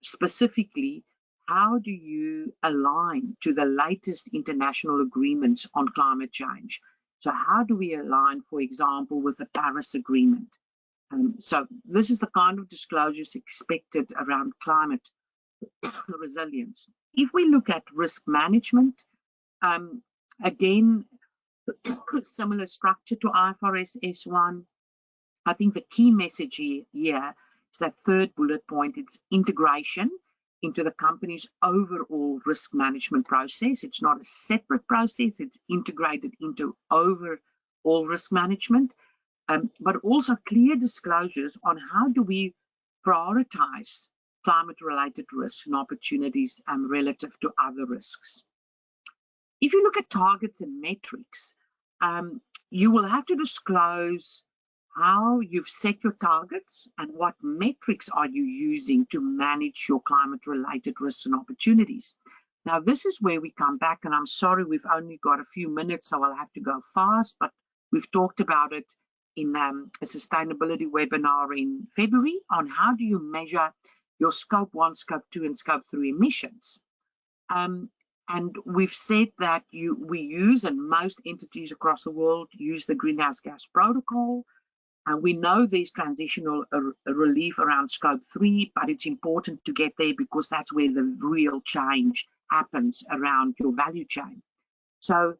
specifically, how do you align to the latest international agreements on climate change? So how do we align, for example, with the Paris Agreement? So this is the kind of disclosures expected around climate resilience. If we look at risk management, again, similar structure to IFRS S1. I think the key message here is that third bullet point, it's integration into the company's overall risk management process. It's not a separate process, it's integrated into overall risk management, but also clear disclosures on how do we prioritize climate-related risks and opportunities relative to other risks. If you look at targets and metrics, you will have to disclose how you've set your targets and what metrics are you using to manage your climate-related risks and opportunities. Now, this is where we come back, and I'm sorry we've only got a few minutes, so I'll have to go fast, but we've talked about it in a sustainability webinar in February on how do you measure your Scope 1, Scope 2, and Scope 3 emissions. And we've said that we use, and most entities across the world use, the Greenhouse Gas Protocol. And we know there's transitional relief around Scope 3, but it's important to get there because that's where the real change happens around your value chain. So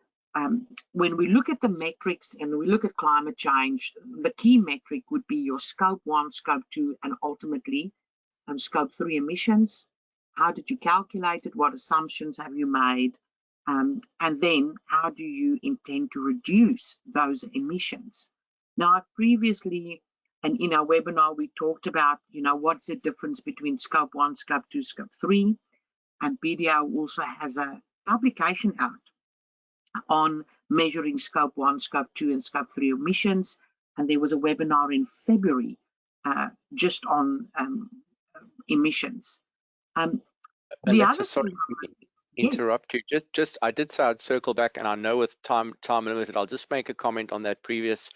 when we look at the metrics and we look at climate change, the key metric would be your scope 1, scope 2, and ultimately scope 3 emissions. How did you calculate it? What assumptions have you made? And then how do you intend to reduce those emissions? Now, I've previously, and in our webinar, we talked about, what's the difference between scope 1, scope 2, scope 3. And BDO also has a publication out on measuring scope 1, scope 2, and scope 3 emissions. And there was a webinar in February just on emissions. Aletta, sorry to interrupt you. I did say I'd circle back, and I know with time limited, I'll just make a comment on that previous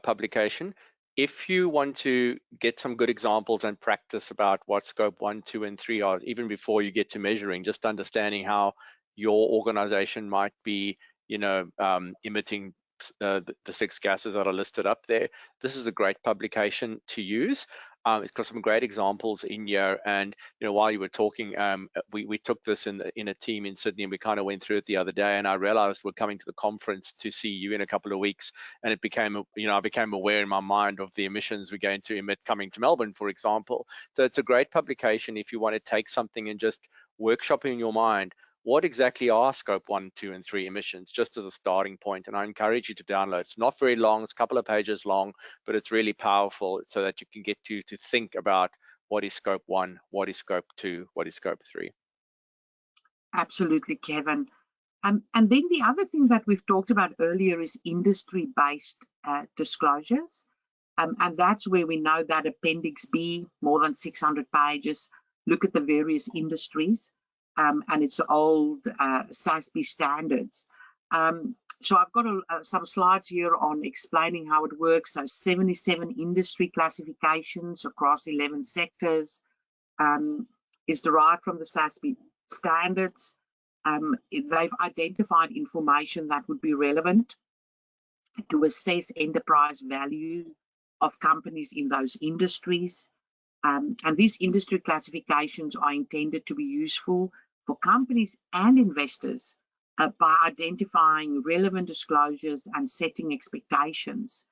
publication. If you want to get some good examples and practice about what scope 1, 2, and 3 are, even before you get to measuring, just understanding how your organization might be, emitting the 6 gases that are listed up there, this is a great publication to use. It's got some great examples in here, and while you were talking, we took this in a team in Sydney, and we kind of went through it the other day, and I realized we're coming to the conference to see you in a couple of weeks, and it became, I became aware in my mind of the emissions we're going to emit coming to Melbourne, for example. So it's a great publication if you want to take something and just workshop in your mind what exactly are scope 1, 2, and 3 emissions, just as a starting point. And I encourage you to download. It's not very long, it's a couple of pages long, but it's really powerful so that you can get to think about what is scope 1, what is scope 2, what is scope 3. Absolutely, Kevin. And then the other thing that we've talked about earlier is industry-based disclosures. And that's where we know that Appendix B, more than 600 pages, look at the various industries. And it's old SASB standards. So I've got some slides here on explaining how it works. So 77 industry classifications across 11 sectors is derived from the SASB standards. They've identified information that would be relevant to assess enterprise value of companies in those industries. And these industry classifications are intended to be useful for companies and investors by identifying relevant disclosures and setting expectations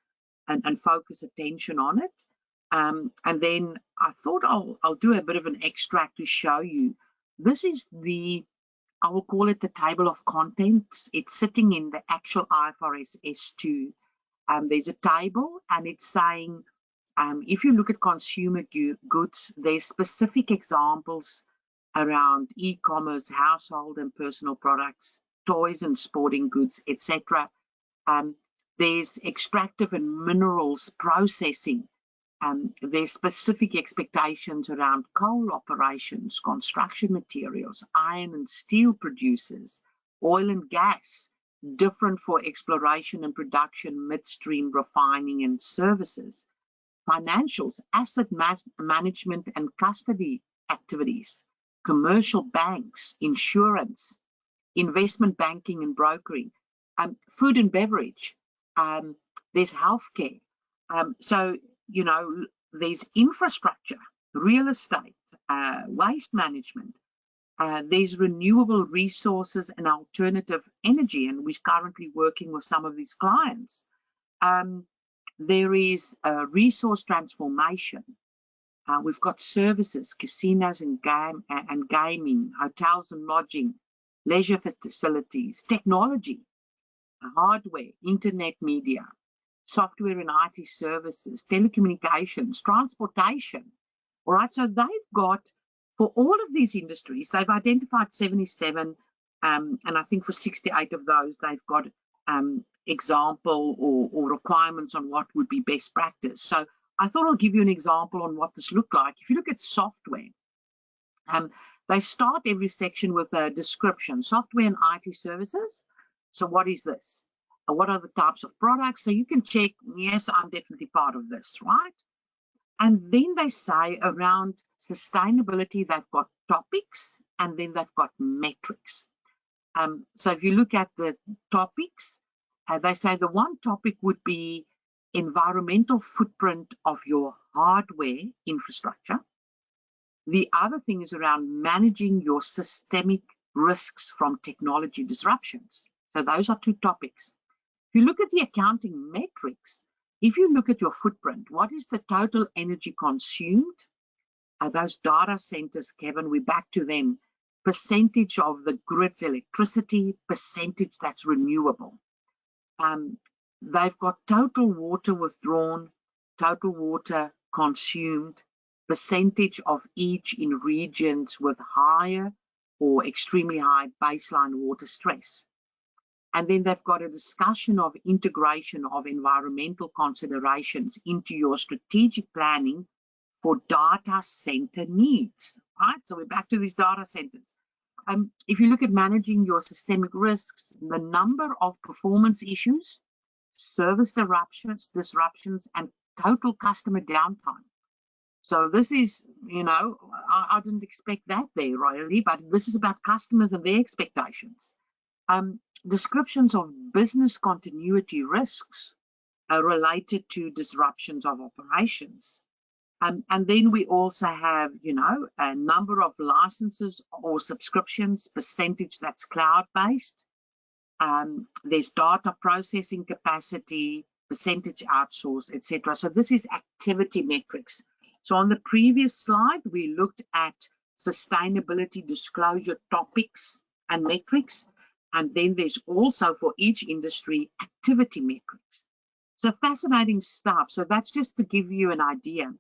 and focus attention on it. And then I thought I'll do a bit of an extract to show you. This is I will call it the table of contents. It's sitting in the actual IFRS S2. There's a table, and it's saying, if you look at consumer goods, there's specific examples around e-commerce, household and personal products, toys and sporting goods, etc. There's extractive and minerals processing. There's specific expectations around coal operations, construction materials, iron and steel producers, oil and gas, different for exploration and production, midstream refining and services, financials, asset management and custody activities, commercial banks, insurance, investment banking and brokering, food and beverage, there's healthcare. So, there's infrastructure, real estate, waste management, there's renewable resources and alternative energy, and we're currently working with some of these clients. There is resource transformation. We've got services, casinos and gaming, hotels and lodging, leisure facilities, technology, hardware, internet media, software and IT services, telecommunications, transportation. All right, so they've got, for all of these industries, they've identified 77, and I think for 68 of those, they've got example or requirements on what would be best practice. So I thought I'll give you an example on what this looked like. If you look at software, they start every section with a description, software and IT services. So what is this? What are the types of products? So you can check, yes, I'm definitely part of this, right? And then they say around sustainability, they've got topics, and then they've got metrics. So if you look at the topics, they say the one topic would be environmental footprint of your hardware infrastructure. The other thing is around managing your systemic risks from technology disruptions. So those are two topics. If you look at the accounting metrics, if you look at your footprint, what is the total energy consumed? Those data centers, Kevin, we're back to them. Percentage of the grid's electricity, percentage that's renewable. They've got total water withdrawn, total water consumed, percentage of each in regions with higher or extremely high baseline water stress. And then they've got a discussion of integration of environmental considerations into your strategic planning for data center needs, right? So we're back to these data centers. If you look at managing your systemic risks, the number of performance issues, service disruptions, and total customer downtime. So this is, I didn't expect that there really, but this is about customers and their expectations. Descriptions of business continuity risks related to disruptions of operations. And then we also have, a number of licenses or subscriptions, percentage that's cloud-based. There's data processing capacity, percentage outsourced, etc. So this is activity metrics. So on the previous slide, we looked at sustainability disclosure topics and metrics. And then there's also for each industry activity metrics. So fascinating stuff. So that's just to give you an idea.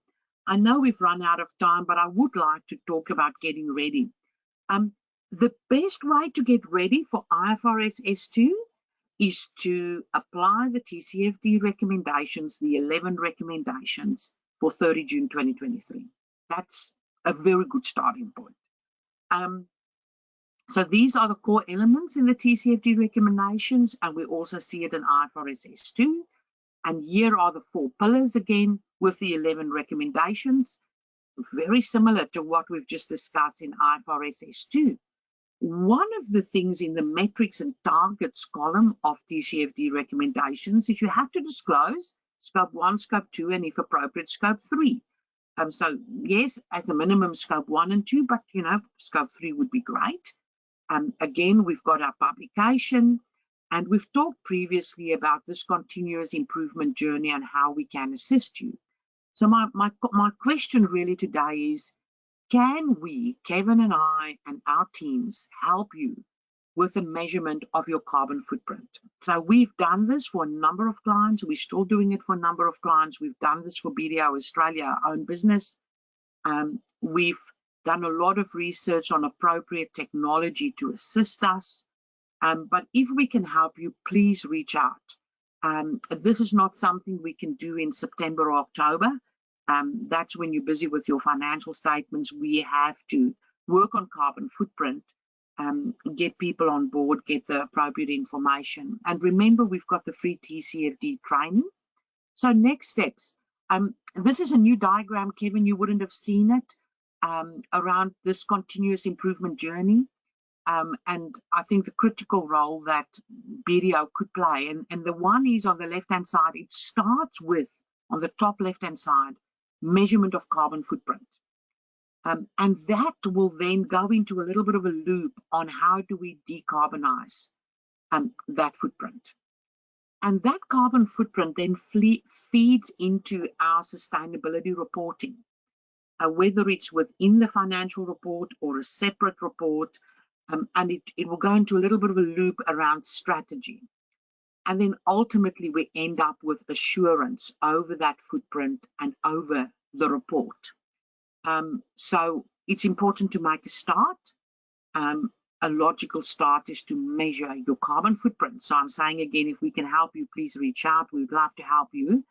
I know we've run out of time, but I would like to talk about getting ready. The best way to get ready for IFRS S2 is to apply the TCFD recommendations, the 11 recommendations for 30 June 2023. That's a very good starting point. So these are the core elements in the TCFD recommendations, and we also see it in IFRS S2. And here are the 4 pillars again with the 11 recommendations, very similar to what we've just discussed in IFRS S2. One of the things in the metrics and targets column of TCFD recommendations is you have to disclose scope 1, scope 2, and if appropriate, scope 3. So yes, as a minimum, scope 1 and 2, but scope 3 would be great. Again, we've got our publication, and we've talked previously about this continuous improvement journey and how we can assist you. So my question really today is, can we, Kevin and I and our teams, help you with the measurement of your carbon footprint? So we've done this for a number of clients. We're still doing it for a number of clients. We've done this for BDO Australia, our own business. We've done a lot of research on appropriate technology to assist us. But if we can help you, please reach out. This is not something we can do in September or October. That's when you're busy with your financial statements. We have to work on carbon footprint, get people on board, get the appropriate information. And remember, we've got the free TCFD training. So next steps. This is a new diagram, Kevin, you wouldn't have seen it, around this continuous improvement journey. And I think the critical role that BDO could play. And the one is on the left-hand side, it starts with, on the top left-hand side, measurement of carbon footprint. And that will then go into a little bit of a loop on how do we decarbonize that footprint. And that carbon footprint then feeds into our sustainability reporting, whether it's within the financial report or a separate report, and it will go into a little bit of a loop around strategy. And then ultimately we end up with assurance over that footprint and over the report. So it's important to make a start. A logical start is to measure your carbon footprint. So I'm saying again, if we can help you, please reach out. We'd love to help you.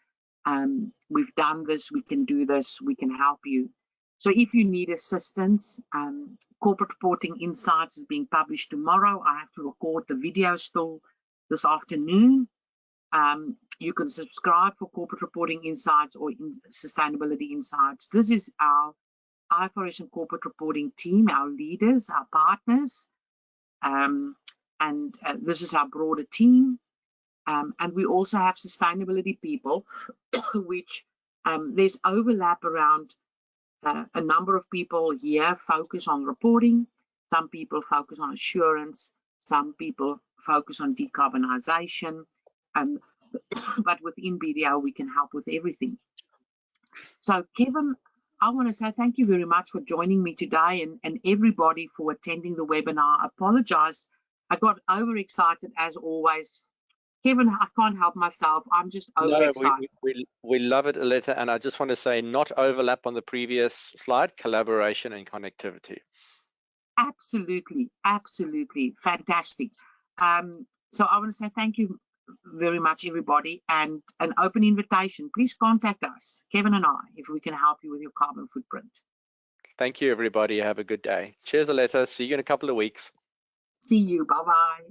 We've done this, we can do this, we can help you. So if you need assistance, Corporate Reporting Insights is being published tomorrow. I have to record the video still this afternoon. You can subscribe for Corporate Reporting Insights or Sustainability Insights. This is our IFRS and Corporate Reporting team, our leaders, our partners, and this is our broader team. And we also have sustainability people, which there's overlap around a number of people here focus on reporting. Some people focus on assurance. Some people focus on decarbonisation, but within BDO we can help with everything. So Kevin, I want to say thank you very much for joining me today, and everybody for attending the webinar. I apologize, I got overexcited as always. Kevin, I can't help myself. I'm just overexcited. No, we love it, Aletta, and I just want to say, not overlap on the previous slide, collaboration and connectivity. Absolutely, absolutely fantastic. So I want to say thank you very much, everybody, and an open invitation. Please contact us, Kevin and I, if we can help you with your carbon footprint. Thank you, everybody. Have a good day. Cheers, Aletta. See you in a couple of weeks. See you. Bye-bye.